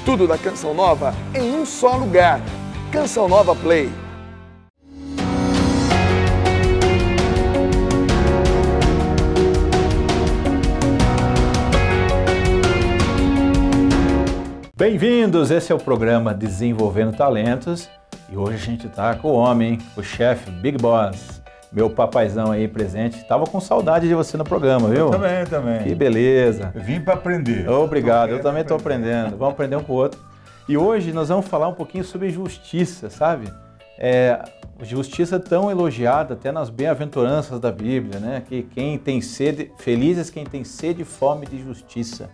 Tudo da Canção Nova em um só lugar. Canção Nova Play. Bem-vindos, esse é o programa Desenvolvendo Talentos e hoje a gente tá com o homem, o chefe Big Boss, meu papaizão aí presente. Tava com saudade de você no programa, viu? Eu também. Que beleza. Eu vim para aprender. Obrigado, eu também tô aprendendo. Vamos aprender um com o outro. E hoje nós vamos falar um pouquinho sobre justiça, sabe? Justiça tão elogiada até nas bem-aventuranças da Bíblia, né? Que quem tem sede, felizes quem tem sede e fome de justiça,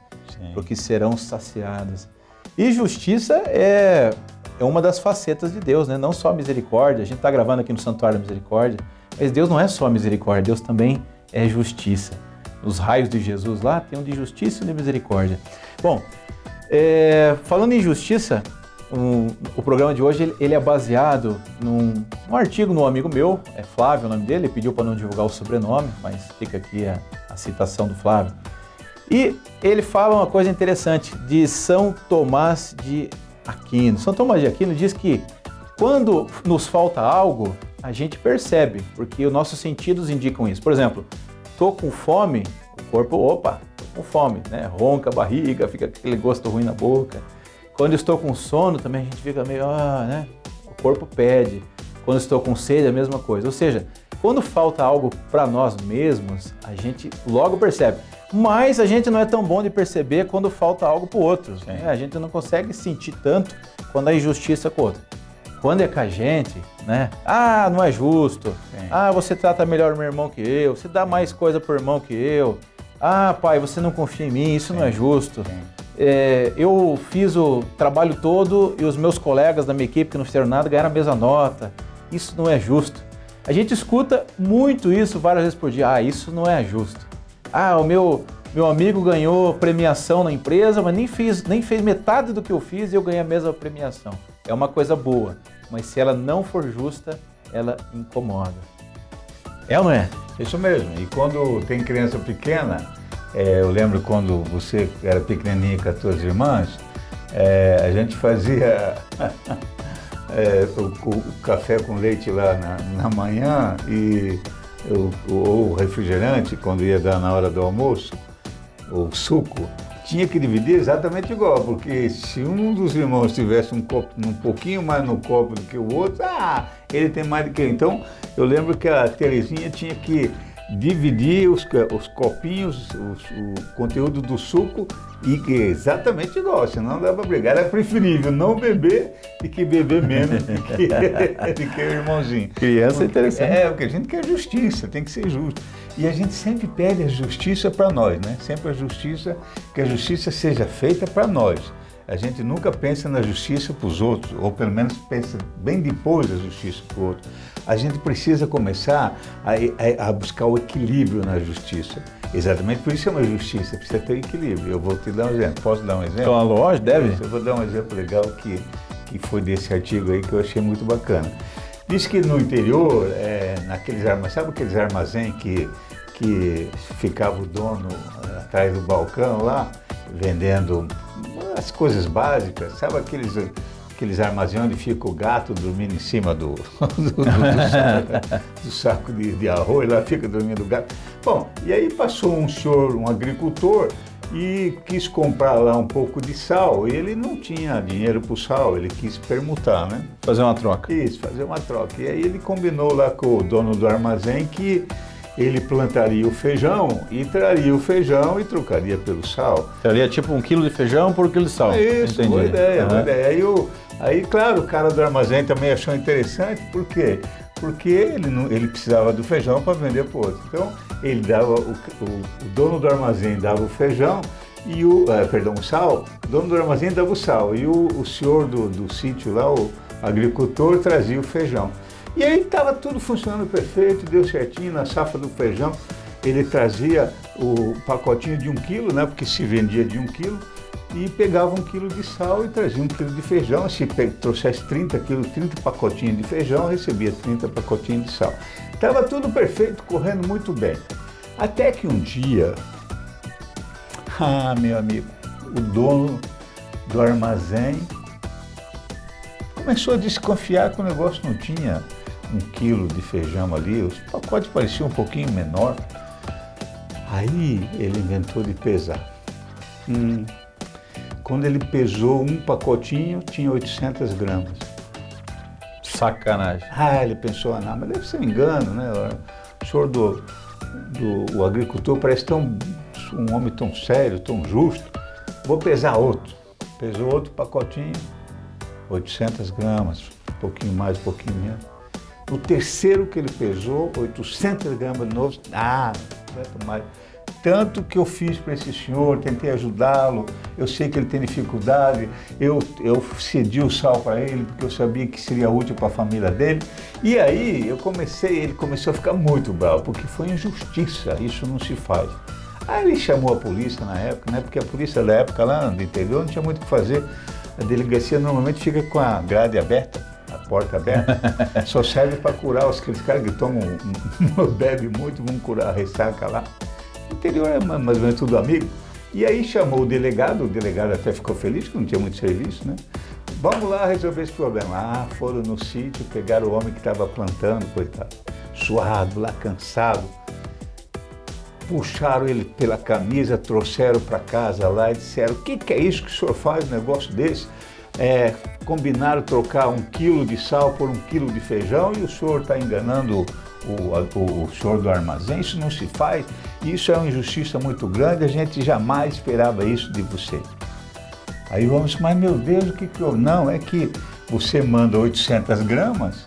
porque serão saciados. E justiça é uma das facetas de Deus, né? Não só misericórdia. A gente está gravando aqui no Santuário da Misericórdia, mas Deus não é só misericórdia, Deus também é justiça. Os raios de Jesus lá tem um de justiça e um de misericórdia. Bom, falando em justiça, o programa de hoje ele é baseado num artigo de um amigo meu, é Flávio o nome dele, ele pediu para não divulgar o sobrenome, mas fica aqui a citação do Flávio. E ele fala uma coisa interessante de São Tomás de Aquino. São Tomás de Aquino diz que quando nos falta algo, a gente percebe, porque os nossos sentidos indicam isso. Por exemplo, estou com fome, o corpo, opa, estou com fome, né? Ronca a barriga, fica aquele gosto ruim na boca. Quando estou com sono, também a gente fica meio, né? O corpo pede. Quando estou com sede, a mesma coisa. Ou seja, quando falta algo para nós mesmos, a gente logo percebe. Mas a gente não é tão bom de perceber quando falta algo para o outro. Né? A gente não consegue sentir tanto quando há injustiça com o outro. Quando é com a gente, né? Não é justo. Sim. Você trata melhor o meu irmão que eu. Você dá mais coisa para o irmão que eu. Pai, você não confia em mim. Isso não é justo. Eu fiz o trabalho todo e os meus colegas da minha equipe que não fizeram nada ganharam a mesma nota. Isso não é justo. A gente escuta muito isso várias vezes por dia. Isso não é justo. O meu amigo ganhou premiação na empresa, mas nem fez metade do que eu fiz e eu ganhei a mesma premiação. É uma coisa boa, mas se ela não for justa, ela incomoda. É ou não é? Isso mesmo. E quando tem criança pequena, eu lembro quando você era pequenininha com as tuas irmãs, a gente fazia o café com leite lá na manhã e o refrigerante, quando ia dar na hora do almoço, o suco, tinha que dividir exatamente igual, porque se um dos irmãos tivesse um pouquinho mais no copo do que o outro, ele tem mais do que eu. Então, eu lembro que a Terezinha tinha que dividir os copinhos, o conteúdo do suco, e exatamente igual, senão não dá para brigar. Era preferível não beber do que beber menos do que o irmãozinho. Criança é interessante. Porque a gente quer justiça, tem que ser justo. E a gente sempre pede a justiça para nós, né? Sempre que a justiça seja feita para nós. A gente nunca pensa na justiça para os outros, ou pelo menos pensa bem depois da justiça para o outro. A gente precisa começar a buscar o equilíbrio na justiça. Exatamente por isso é uma justiça, precisa ter equilíbrio. Eu vou te dar um exemplo. Posso dar um exemplo? Então, lógico, deve. Eu vou dar um exemplo legal que foi desse artigo aí que eu achei muito bacana. Diz que no interior, naqueles armazéns, sabe aqueles armazéns que ficava o dono atrás do balcão lá, vendendo as coisas básicas, sabe aqueles armazéns onde fica o gato dormindo em cima do saco de arroz, lá fica dormindo o gato. Bom, e aí passou um senhor, um agricultor, e quis comprar lá um pouco de sal, e ele não tinha dinheiro para o sal, ele quis permutar, né? Fazer uma troca. Isso, fazer uma troca. E aí ele combinou lá com o dono do armazém que ele plantaria o feijão e traria o feijão e trocaria pelo sal. Traria tipo 1 quilo de feijão por 1 quilo de sal. Isso, boa ideia, boa ideia. Aí, claro, o cara do armazém também achou interessante, por quê? Porque ele precisava do feijão para vender para o outro. Então, ele dava, o dono do armazém dava o feijão e o sal, o dono do armazém dava o sal e o senhor do sítio lá, o agricultor, trazia o feijão. E aí estava tudo funcionando perfeito, deu certinho na safra do feijão. Ele trazia o pacotinho de 1 quilo, né, porque se vendia de 1 quilo, e pegava 1 quilo de sal e trazia 1 quilo de feijão. Se trouxesse 30 quilos, 30 pacotinhos de feijão, recebia 30 pacotinhos de sal. Estava tudo perfeito, correndo muito bem. Até que um dia, meu amigo, o dono do armazém, começou a desconfiar que o negócio não tinha 1 quilo de feijão ali, os pacotes pareciam um pouquinho menor. Aí ele inventou de pesar. Quando ele pesou um pacotinho, tinha 800 gramas. Sacanagem. Ele pensou, não, mas deve ser um engano, né? O senhor o agricultor parece um homem tão sério, tão justo. Vou pesar outro. Pesou outro pacotinho, 800 gramas, um pouquinho mais, um pouquinho menos. O terceiro que ele pesou, 800 gramas de novo, mais. Tanto que eu fiz para esse senhor, tentei ajudá-lo, eu sei que ele tem dificuldade, eu cedi o sal para ele porque eu sabia que seria útil para a família dele. E aí ele começou a ficar muito bravo, porque foi injustiça, isso não se faz. Aí ele chamou a polícia na época, né? Porque a polícia da época lá no interior não tinha muito o que fazer. A delegacia normalmente fica com a grade aberta, a porta aberta, só serve para curar aqueles caras que bebem muito, vão curar a ressaca lá. O interior é mais ou menos tudo amigo. E aí chamou o delegado até ficou feliz, que não tinha muito serviço, né? Vamos lá resolver esse problema. Foram no sítio, pegaram o homem que estava plantando, coitado, suado lá, cansado. Puxaram ele pela camisa, trouxeram para casa lá e disseram, o que é isso que o senhor faz, um negócio desse? Combinaram trocar 1 quilo de sal por 1 quilo de feijão e o senhor está enganando o senhor do armazém, isso não se faz, isso é uma injustiça muito grande, a gente jamais esperava isso de você. Aí vamos, mas meu Deus, o que eu... Não, é que você manda 800 gramas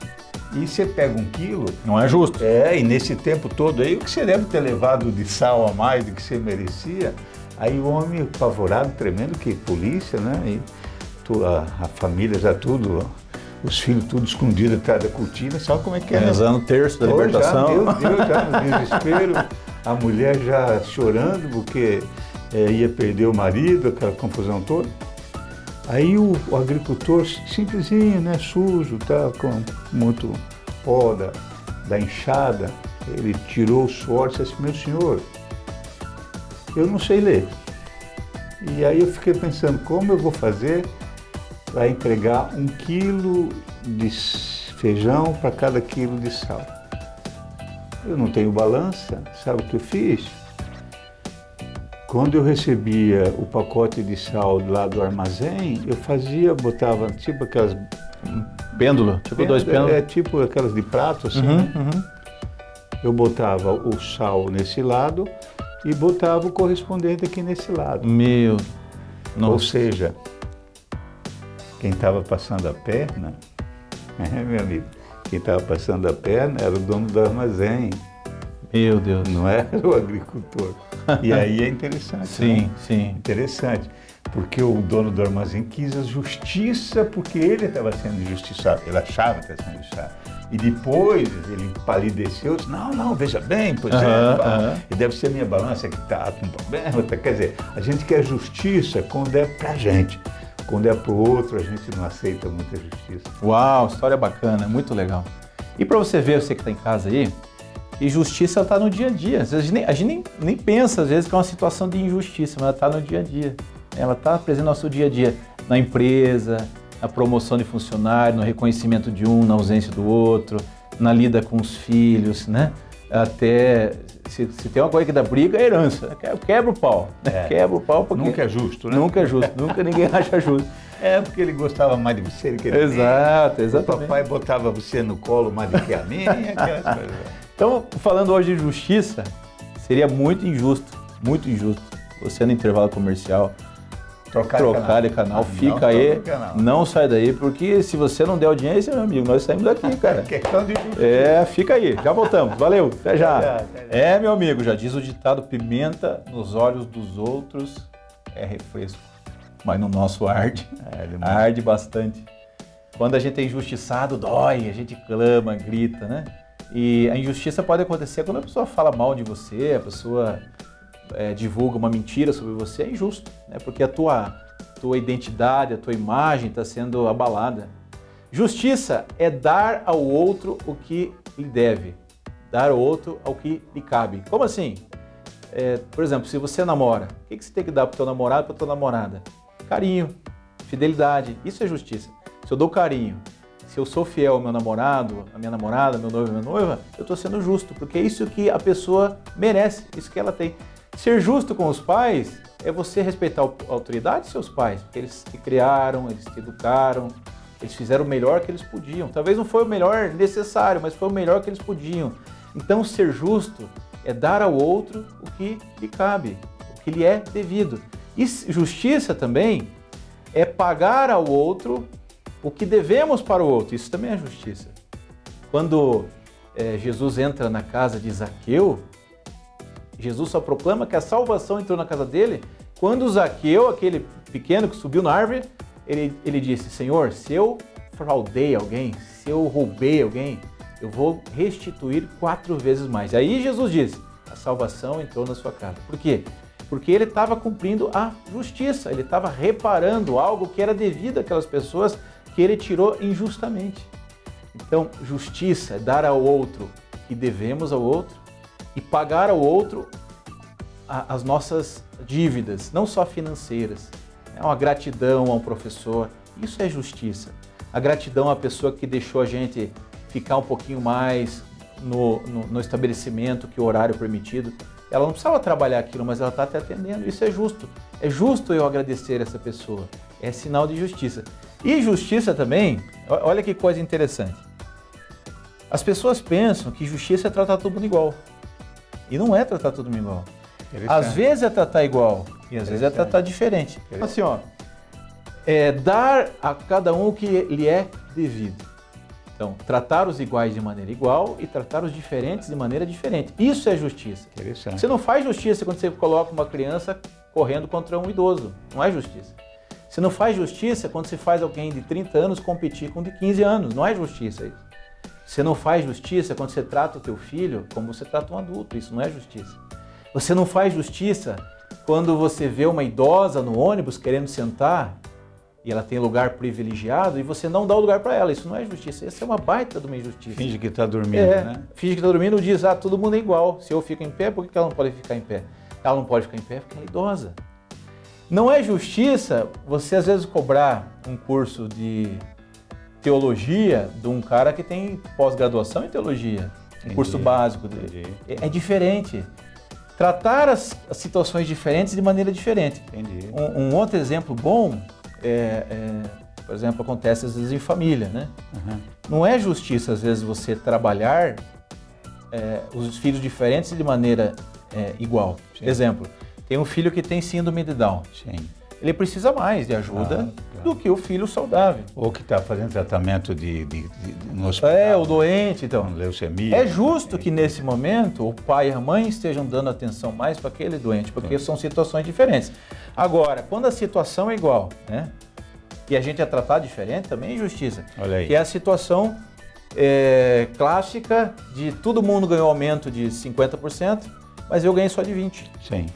e você pega 1 quilo. Não é justo. E nesse tempo todo aí, o que você deve ter levado de sal a mais do que você merecia? Aí o homem apavorado, tremendo, que polícia, né? E a família já tudo... Os filhos tudo escondidos atrás da cortina, sabe como é que é? Rezando o terço da libertação. Meu Deus, já no desespero, a mulher já chorando porque ia perder o marido, aquela confusão toda. Aí o agricultor, simplesinho, né, sujo, tá, com muito pó da enxada, ele tirou o suor e disse, meu senhor, eu não sei ler. E aí eu fiquei pensando, como eu vou fazer para entregar 1 quilo de feijão para cada quilo de sal? Eu não tenho balança, sabe o que eu fiz? Quando eu recebia o pacote de sal lá do armazém, eu botava tipo aquelas... Pêndulo, tipo 2 pêndulos. Tipo aquelas de prato, assim, né? Eu botava o sal nesse lado e botava o correspondente aqui nesse lado. Meu... Ou seja... Quem estava passando a perna, meu amigo, quem estava passando a perna era o dono do armazém. Meu Deus. Não era o agricultor. E aí é interessante. Sim, né? sim. Interessante. Porque o dono do armazém quis a justiça porque ele estava sendo injustiçado. Ele achava que estava sendo injustiçado. E depois ele palideceu e disse, não, veja bem, pois e deve ser a minha balança que está com problema. Quer dizer, a gente quer justiça quando é pra gente. Quando é para o outro, a gente não aceita muita justiça. Uau, história bacana, muito legal. E para você ver, você que está em casa aí, e justiça está no dia a dia. A gente nem pensa, às vezes, que é uma situação de injustiça, mas ela está no dia a dia. Ela está presente no nosso dia a dia, na empresa, na promoção de funcionário, no reconhecimento de um, na ausência do outro, na lida com os filhos, né? Até... Se tem uma coisa que dá briga, é herança. Quebra o pau. Quebra o pau porque... Nunca é justo, né? Nunca é justo. Nunca ninguém acha justo. Porque ele gostava mais de você do que de mim. Exatamente. O papai botava você no colo mais do que a mim, aquelas coisas. Então, falando hoje de justiça, seria muito injusto, você no intervalo comercial trocar de canal. Fica aí, não sai daí, porque se você não der audiência, meu amigo, nós saímos daqui, cara. Questão de justiça. Fica aí, já voltamos, valeu, até já. Meu amigo, já diz o ditado, pimenta nos olhos dos outros é refresco, mas no nosso arde, arde bastante. Quando a gente é injustiçado, dói, a gente clama, grita, né? E a injustiça pode acontecer quando a pessoa fala mal de você, a pessoa divulga uma mentira sobre você, é injusto, né? Porque a tua identidade, a tua imagem está sendo abalada. Justiça é dar ao outro o que lhe deve, dar ao outro o que lhe cabe. Como assim? Por exemplo, se você namora, o que você tem que dar para o teu namorado, para a tua namorada? Carinho, fidelidade. Isso é justiça. Se eu dou carinho, se eu sou fiel ao meu namorado, à minha namorada, meu noivo, minha noiva, eu estou sendo justo, porque é isso que a pessoa merece, isso que ela tem. Ser justo com os pais é você respeitar a autoridade de seus pais, porque eles te criaram, eles te educaram, eles fizeram o melhor que eles podiam. Talvez não foi o melhor necessário, mas foi o melhor que eles podiam. Então, ser justo é dar ao outro o que lhe cabe, o que lhe é devido. E justiça também é pagar ao outro o que devemos para o outro. Isso também é justiça. Quando Jesus entra na casa de Zaqueu, Jesus só proclama que a salvação entrou na casa dele quando Zaqueu, aquele pequeno que subiu na árvore, ele disse: Senhor, se eu fraudei alguém, se eu roubei alguém, eu vou restituir 4 vezes mais. E aí Jesus disse: a salvação entrou na sua casa. Por quê? Porque ele estava cumprindo a justiça, ele estava reparando algo que era devido àquelas pessoas que ele tirou injustamente. Então, justiça é dar ao outro o que devemos ao outro e pagar ao outro as nossas dívidas, não só financeiras. É uma gratidão a um professor, isso é justiça. A gratidão à pessoa que deixou a gente ficar um pouquinho mais no estabelecimento que o horário permitido. Ela não precisava trabalhar aquilo, mas ela está te atendendo. Isso é justo. É justo eu agradecer essa pessoa. É sinal de justiça. E justiça também, olha que coisa interessante. As pessoas pensam que justiça é tratar todo mundo igual. E não é tratar todo mundo igual. Às vezes é tratar igual e às vezes é tratar diferente. Assim, ó, dar a cada um o que lhe é devido. Então, tratar os iguais de maneira igual e tratar os diferentes de maneira diferente. Isso é justiça. Você não faz justiça quando você coloca uma criança correndo contra um idoso. Não é justiça. Você não faz justiça quando você faz alguém de 30 anos competir com de 15 anos. Não é justiça isso. Você não faz justiça quando você trata o teu filho como você trata um adulto. Isso não é justiça. Você não faz justiça quando você vê uma idosa no ônibus querendo sentar e ela tem lugar privilegiado e você não dá o lugar para ela. Isso não é justiça. Isso é uma baita de uma injustiça. Finge que está dormindo, né? Finge que está dormindo e diz: todo mundo é igual. Se eu fico em pé, por que ela não pode ficar em pé? Ela não pode ficar em pé porque ela é idosa. Não é justiça você às vezes cobrar um curso de teologia de um cara que tem pós-graduação em teologia. Um curso básico dele. É diferente. Tratar as situações diferentes de maneira diferente. Um outro exemplo bom por exemplo, acontece às vezes em família, né? Não é justiça às vezes você trabalhar os filhos diferentes de maneira igual. Sim. Exemplo, tem um filho que tem síndrome de Down. Sim. Ele precisa mais de ajuda do que o filho saudável. Ou que está fazendo tratamento no hospital. O doente, então. Leucemia. É justo que nesse momento o pai e a mãe estejam dando atenção mais para aquele doente, porque são situações diferentes. Agora, quando a situação é igual, né? E a gente é tratado diferente, também é injustiça. Olha aí. Que é a situação clássica de todo mundo ganhou aumento de 50%, mas eu ganhei só de 20%. Sim.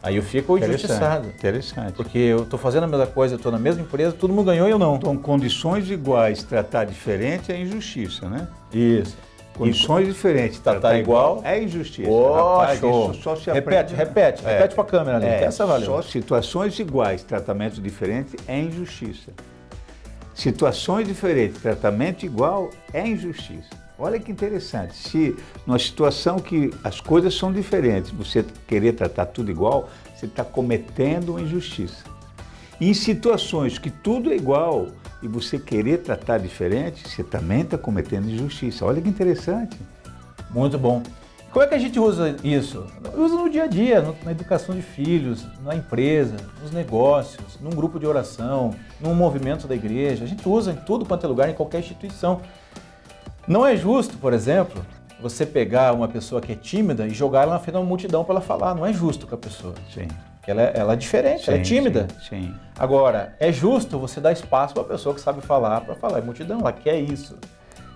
Aí eu fico injustiçado. Interessante. Porque eu estou fazendo a mesma coisa, eu estou na mesma empresa, todo mundo ganhou e eu não. Então, condições iguais, tratar diferente é injustiça, né? Isso. Condições diferentes, tratar igual é injustiça. Rapaz, show. Isso só se repete para a câmera ali. Essa valeu. Só situações iguais, tratamento diferente é injustiça. Situações diferentes, tratamento igual é injustiça. Olha que interessante, se numa situação que as coisas são diferentes, você querer tratar tudo igual, você está cometendo uma injustiça. E em situações que tudo é igual e você querer tratar diferente, você também está cometendo injustiça. Olha que interessante. Muito bom. Como é que a gente usa isso? Usa no dia a dia, na educação de filhos, na empresa, nos negócios, num grupo de oração, num movimento da igreja. A gente usa em tudo quanto é lugar, em qualquer instituição. Não é justo, por exemplo, você pegar uma pessoa que é tímida e jogar ela na frente de uma multidão para ela falar. Não é justo com a pessoa. Sim. Ela é diferente, sim, ela é tímida. Sim. Agora, é justo você dar espaço para a pessoa que sabe falar para falar. É multidão, ela quer isso.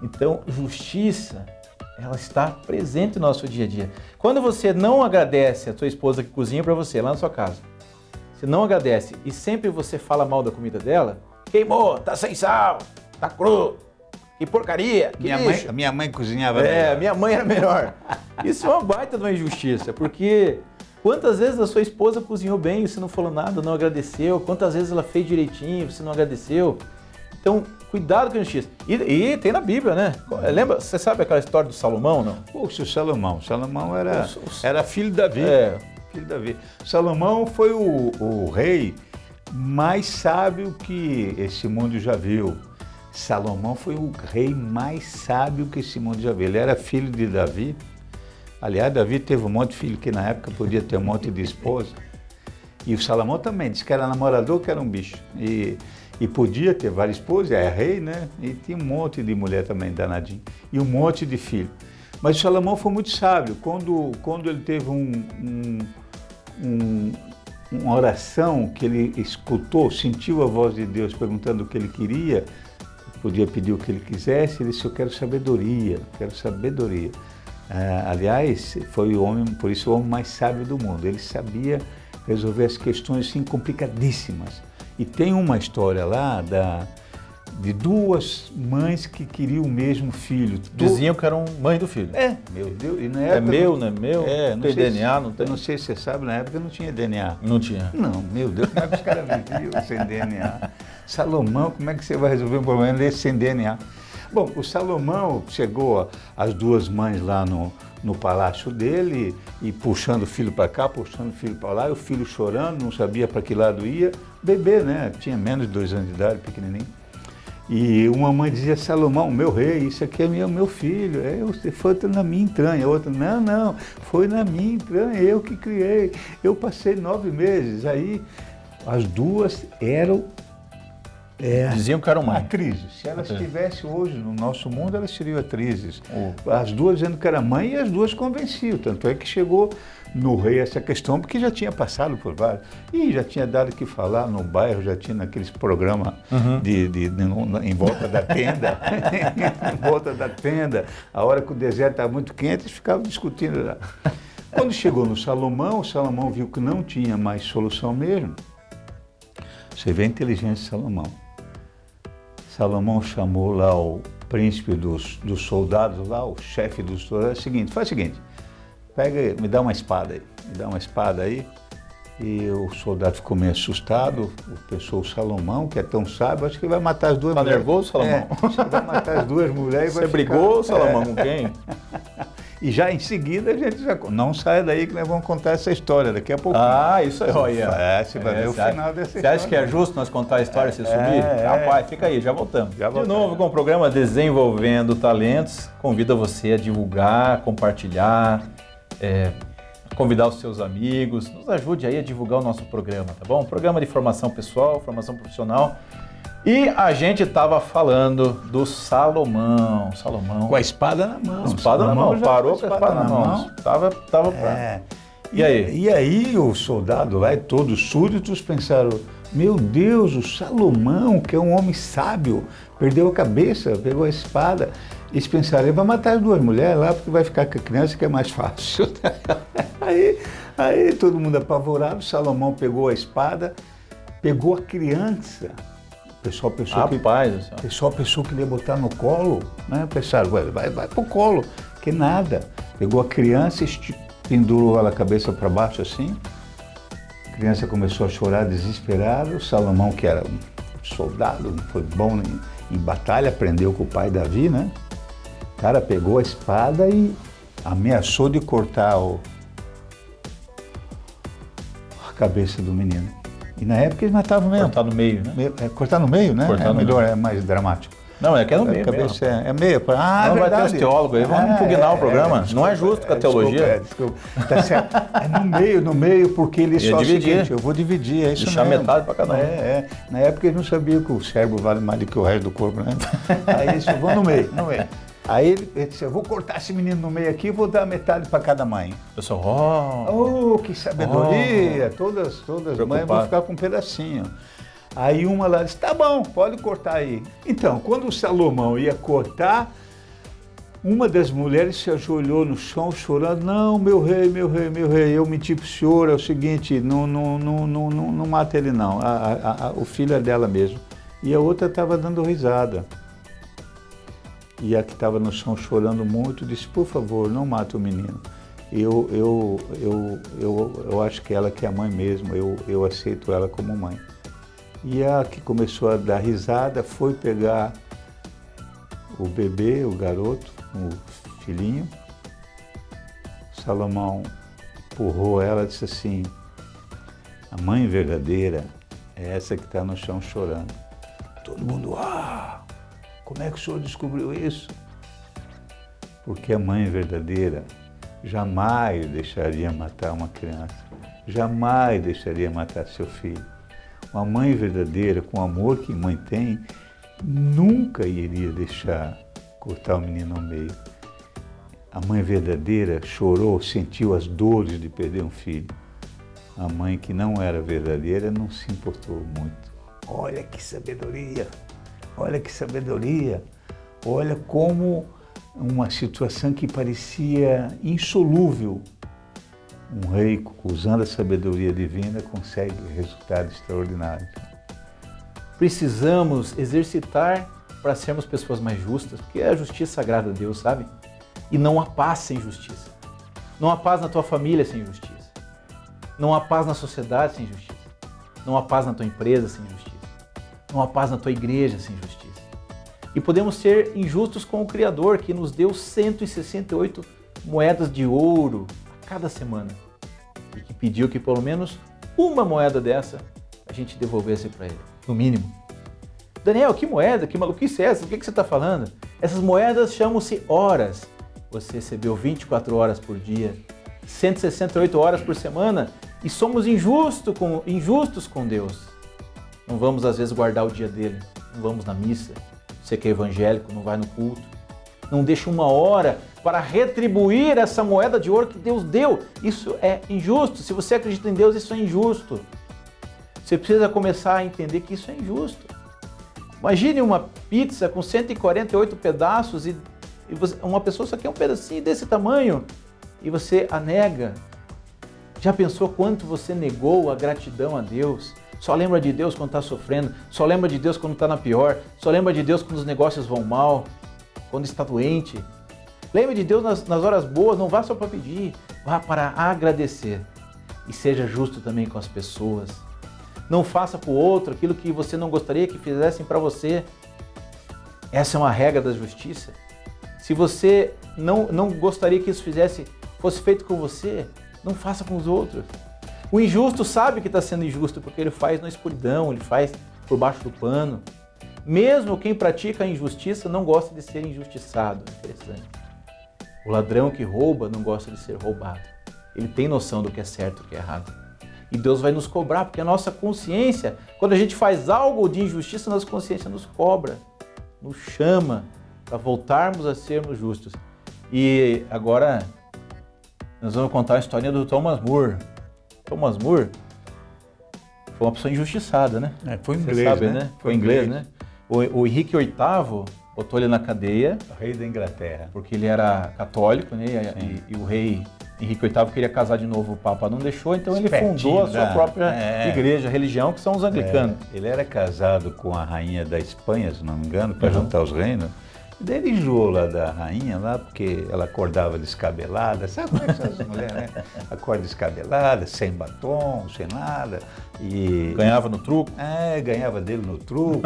Então, justiça, ela está presente no nosso dia a dia. Quando você não agradece a tua esposa que cozinha para você lá na sua casa, você não agradece e sempre você fala mal da comida dela, queimou, tá sem sal, tá cru. Que porcaria, que lixo. Minha mãe cozinhava melhor. Minha mãe era melhor. Isso é uma baita de uma injustiça, porque Quantas vezes a sua esposa cozinhou bem e você não falou nada, não agradeceu? Quantas vezes ela fez direitinho e você não agradeceu? Então, cuidado com a injustiça. E tem na Bíblia, né? Lembra, você sabe aquela história do Salomão, não? Poxa, o Salomão era filho de Davi. Filho de Davi. Salomão foi o rei mais sábio que esse mundo já viu. Salomão foi o rei mais sábio que esse mundo já viu. Ele era filho de Davi. Aliás, Davi teve um monte de filho que na época podia ter um monte de esposa. E o Salomão também, disse que era namorador, que era um bicho. E podia ter várias esposas, é rei, né? E tinha um monte de mulher também, danadinho. E um monte de filho. Mas o Salomão foi muito sábio. Quando ele teve uma oração que ele escutou, sentiu a voz de Deus perguntando o que ele queria, podia pedir o que ele quisesse, ele disse, eu quero sabedoria, quero sabedoria. Aliás, foi o homem, por isso o homem mais sábio do mundo. Ele sabia resolver as questões assim complicadíssimas. E tem uma história lá de duas mães que queriam o mesmo filho. Diziam que eram mãe do filho. Meu Deus. E na época, é meu, não é meu? Não tem DNA, não tem? Eu não sei se você sabe, na época não tinha DNA. Não tinha. Não, meu Deus, como é que os caras viviam sem DNA? Salomão, como é que você vai resolver um problema desse sem DNA? Bom, o Salomão chegou as duas mães lá no palácio dele e puxando o filho para cá, puxando o filho para lá, e o filho chorando, não sabia para que lado ia. Bebê, né? Tinha menos de 2 anos de idade, pequenininho. E uma mãe dizia, Salomão, meu rei, isso aqui é meu filho, foi na minha entranha. A outra, não, foi na minha entranha, eu que criei, eu passei 9 meses. Aí as duas eram diziam que eram mães. Atrizes. Se elas estivessem hoje no nosso mundo, elas seriam atrizes. As duas dizendo que era mãe e as duas convenciam. Tanto é que chegou no rei essa questão, porque já tinha passado por vários. E já tinha dado o que falar no bairro, já tinha naqueles programas em volta da tenda. Em volta da tenda. A hora que o deserto estava muito quente, eles ficavam discutindo lá. Quando chegou no Salomão, o Salomão viu que não tinha mais solução mesmo. Você vê a inteligência de Salomão. Salomão chamou lá o príncipe dos soldados, lá, o chefe dos soldados, faz o seguinte, me dá uma espada aí, e o soldado ficou meio assustado, pensou o Salomão, que é tão sábio, acho que vai matar as duas mulheres. Tá nervoso, Salomão? Acho que vai matar as duas mulheres e vai Você brigou, Salomão, com quem? E já em seguida a gente já... Não saia daí que nós vamos contar essa história daqui a pouco. Isso aí, olha. Você vai ver o final dessa história. Você acha que é justo nós contar a história e você subir? Rapaz, fica aí, já voltamos. De novo com o programa Desenvolvendo Talentos. Convido você a divulgar, compartilhar, convidar os seus amigos. Nos ajude aí a divulgar o nosso programa, tá bom? Programa de formação pessoal, formação profissional. E a gente estava falando do Salomão. Com a espada na mão. Espada na mão, parou com a espada na mão. Tava pra... E aí? E aí o soldado lá e todos os súditos pensaram, meu Deus, o Salomão, que é um homem sábio, perdeu a cabeça, pegou a espada. Eles pensaram, ele vai matar as duas mulheres lá porque vai ficar com a criança que é mais fácil. Aí todo mundo apavorado, Salomão pegou a espada, pegou a criança. O pessoal pensou que ele ia botar no colo, né? Pensaram, vai pro colo, que nada. Pegou a criança, pendurou ela a cabeça para baixo assim. A criança começou a chorar desesperada. O Salomão, que era um soldado, foi bom em batalha, aprendeu com o pai Davi, né? O cara pegou a espada e ameaçou de cortar a cabeça do menino. E na época eles matavam mesmo. Cortar no meio, né? Cortar no meio, né? Cortar melhor, é mais dramático. Não, é que é no meio. A cabeça é meio. Não, vai ter os teólogos aí, vamos impugnar o programa. Não é justo com a teologia. Desculpa. Tá certo. É no meio, porque eles só dividir. Eu vou dividir, é isso deixar mesmo. Metade para cada um. Na época eles não sabiam que o cérebro vale mais do que o resto do corpo, né? Aí eles vão no meio. Aí ele disse, eu vou cortar esse menino no meio aqui e vou dar metade para cada mãe. Pessoal, que sabedoria! Todas as mães vão ficar com um pedacinho. Aí uma lá disse, tá bom, pode cortar aí. Então, quando o Salomão ia cortar, uma das mulheres se ajoelhou no chão chorando, não, meu rei, eu menti pro senhor, é o seguinte, não mata ele não, o filho é dela mesmo. E a outra estava dando risada. E a que estava no chão chorando muito disse, por favor, não mata o menino. eu acho que ela que é a mãe mesmo, eu aceito ela como mãe. E a que começou a dar risada foi pegar o bebê, o garoto, o filhinho. Salomão empurrou ela e disse assim: a mãe verdadeira é essa que está no chão chorando. Todo mundo, como é que o senhor descobriu isso? Porque a mãe verdadeira jamais deixaria matar uma criança, jamais deixaria matar seu filho. Uma mãe verdadeira, com o amor que mãe tem, nunca iria deixar cortar o menino ao meio. A mãe verdadeira chorou, sentiu as dores de perder um filho. A mãe que não era verdadeira não se importou muito. Olha que sabedoria, olha que sabedoria. Olha como uma situação que parecia insolúvel, um rei, usando a sabedoria divina, consegue resultados extraordinários. Precisamos exercitar para sermos pessoas mais justas, porque a justiça agrada a Deus, sabe? E não há paz sem justiça. Não há paz na tua família sem justiça. Não há paz na sociedade sem justiça. Não há paz na tua empresa sem justiça. Não há paz na tua igreja sem justiça. E podemos ser injustos com o Criador, que nos deu 168 moedas de ouro a cada semana. E que pediu que pelo menos uma moeda dessa a gente devolvesse para ele, no mínimo. Daniel, que moeda? Que maluquice é essa? O que você está falando? Essas moedas chamam-se horas. Você recebeu 24 horas por dia, 168 horas por semana, e somos injustos com Deus. Não vamos às vezes guardar o dia dele, não vamos na missa. Você que é evangélico, não vai no culto. Não deixa uma hora para retribuir essa moeda de ouro que Deus deu. Isso é injusto. Se você acredita em Deus, isso é injusto. Você precisa começar a entender que isso é injusto. Imagine uma pizza com 148 pedaços e uma pessoa só quer um pedacinho desse tamanho e você a nega. Já pensou quanto você negou a gratidão a Deus? Só lembra de Deus quando está sofrendo, só lembra de Deus quando está na pior, só lembra de Deus quando os negócios vão mal, quando está doente. Lembre de Deus nas horas boas, não vá só para pedir, vá para agradecer. E seja justo também com as pessoas. Não faça para o outro aquilo que você não gostaria que fizessem para você. Essa é uma regra da justiça. Se você não gostaria que isso fosse feito com você, não faça com os outros. O injusto sabe que está sendo injusto porque ele faz na escuridão, ele faz por baixo do pano. Mesmo quem pratica a injustiça não gosta de ser injustiçado. Interessante. O ladrão que rouba não gosta de ser roubado. Ele tem noção do que é certo e do que é errado. E Deus vai nos cobrar, porque a nossa consciência, quando a gente faz algo de injustiça, a nossa consciência nos cobra, nos chama para voltarmos a sermos justos. E agora nós vamos contar a história do Thomas More. Thomas More foi uma pessoa injustiçada, né? Foi inglês, você sabe, né? Foi inglês, né? O Henrique VIII botou ele na cadeia. O rei da Inglaterra. Porque ele era católico, né? E o rei Henrique VIII queria casar de novo, o Papa não deixou, então ele fundou a sua própria igreja, religião, que são os anglicanos. Ele era casado com a rainha da Espanha, se não me engano, para juntar os reinos. E daí ele enjoou lá da rainha, lá, porque ela acordava descabelada, sabe como é que são as mulheres, né? Acorda descabelada, sem batom, sem nada. E ganhava no truco? Ganhava dele no truco,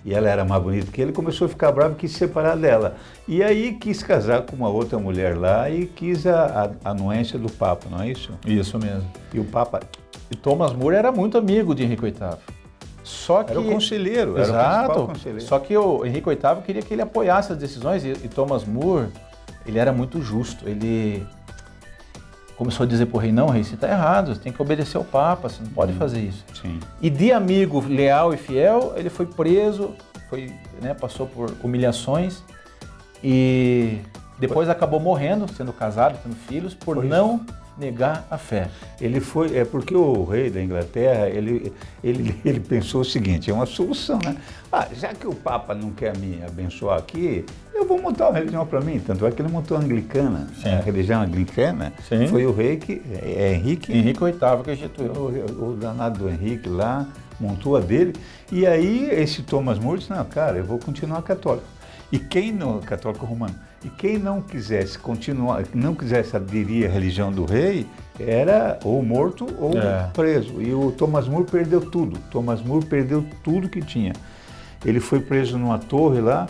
e ela era mais bonita que ele, começou a ficar bravo e quis se separar dela. E aí quis casar com uma outra mulher lá e quis a anuência do Papa, não é isso? Isso mesmo. E o Papa... E Thomas More era muito amigo de Henrique VIII. Só que... Era o conselheiro, exato, era o principal conselheiro. Só que o Henrique VIII queria que ele apoiasse as decisões e Thomas More, ele era muito justo. Ele começou a dizer para o rei, não, rei, você está errado, você tem que obedecer ao Papa, você não pode fazer isso. Sim. E de amigo leal e fiel, ele foi preso, passou por humilhações e depois acabou morrendo, sendo casado, tendo filhos, por não negar a fé. Ele foi, porque o rei da Inglaterra, ele pensou o seguinte, é uma solução, né? Já que o Papa não quer me abençoar aqui, eu vou montar uma religião para mim. Tanto é que ele montou a anglicana, a religião anglicana. Sim. Foi o rei que, Henrique VIII que instituiu. O danado do Henrique lá, montou a dele. E aí esse Thomas More disse, não, cara, eu vou continuar católico. E quem não, católico romano, e quem não quisesse continuar, não quisesse aderir à religião do rei, era ou morto ou preso. E o Thomas More perdeu tudo. Thomas More perdeu tudo que tinha. Ele foi preso numa torre lá,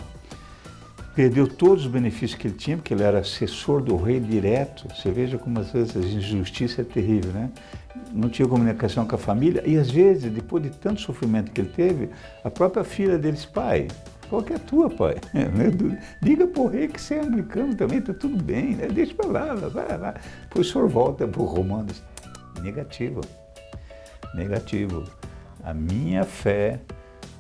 perdeu todos os benefícios que ele tinha, porque ele era assessor do rei direto. Você veja como às vezes a injustiça é terrível, né? Não tinha comunicação com a família e às vezes, depois de tanto sofrimento que ele teve, a própria filha dele disse: pai, qual que é a tua, pai? Diga pro rei que você é anglicano também, tá tudo bem, né? Deixa pra lá, vai lá. Depois o senhor volta pro romano. Negativo, negativo. A minha fé,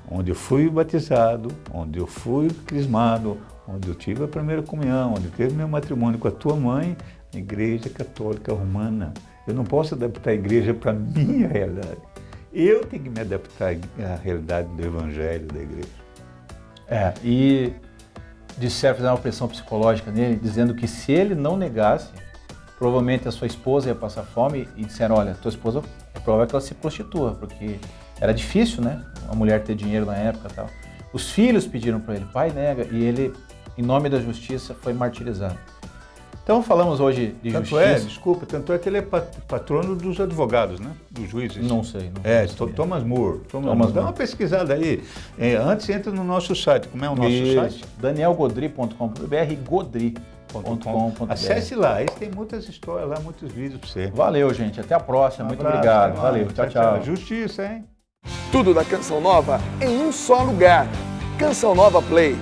onde eu fui batizado, onde eu fui crismado, onde eu tive a primeira comunhão, onde eu teve meu matrimônio com a tua mãe, a Igreja Católica Romana. Eu não posso adaptar a igreja para a minha realidade. Eu tenho que me adaptar à realidade do Evangelho da igreja. E disseram, fizeram uma pressão psicológica nele, dizendo que se ele não negasse, provavelmente a sua esposa ia passar fome, e disseram: olha, tua esposa é provável que ela se prostitua, porque era difícil, né? Uma mulher ter dinheiro na época e tal. Os filhos pediram para ele: pai, nega, e ele, em nome da justiça, foi martirizado. Então falamos hoje de justiça. Tanto é que ele é patrono dos advogados, né? Dos juízes. Não sei. Thomas More. Dá uma pesquisada aí. Antes entra no nosso site. Como é o nosso site? danielgodri.com.br, godri.com.br. Acesse lá, tem muitas histórias lá, muitos vídeos para você. Valeu, gente. Até a próxima. Muito obrigado. Valeu. Tchau. Justiça, hein? Tudo da Canção Nova em um só lugar. Canção Nova Play.